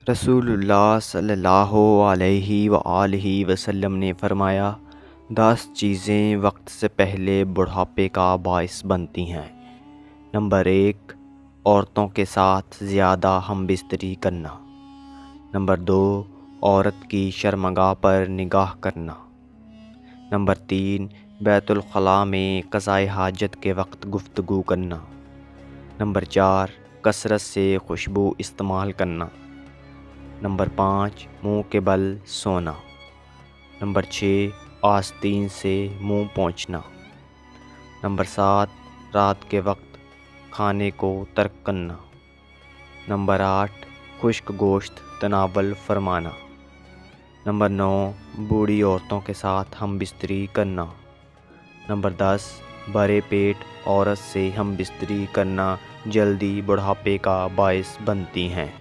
رسول اللہ صلی اللہ علیہ وآلہ وسلم نے فرمایا، 10 چیزیں وقت سے پہلے بڑھاپے کا باعث بنتی ہیں۔ نمبر 1، عورتوں کے ساتھ زیادہ ہم بستری کرنا۔ نمبر 2، عورت کی شرمگاہ پر نگاہ کرنا۔ نمبر 3، بیت الخلاء میں قضائے حاجت کے وقت گفتگو کرنا۔ نمبر 4، کثرت سے خوشبو استعمال کرنا۔ نمبر 5، منہ کے بل سونا۔ نمبر 6، آستین سے منہ پونچھنا۔ نمبر 7، رات کے وقت کھانے کو ترک کرنا۔ نمبر 8، خشک گوشت تناول فرمانا۔ نمبر 9، بوڑھی عورتوں کے ساتھ ہم بستری کرنا۔ نمبر 10، بھرے پیٹ عورت سے ہم بستری کرنا جلدی بڑھاپے کا باعث بنتی ہیں۔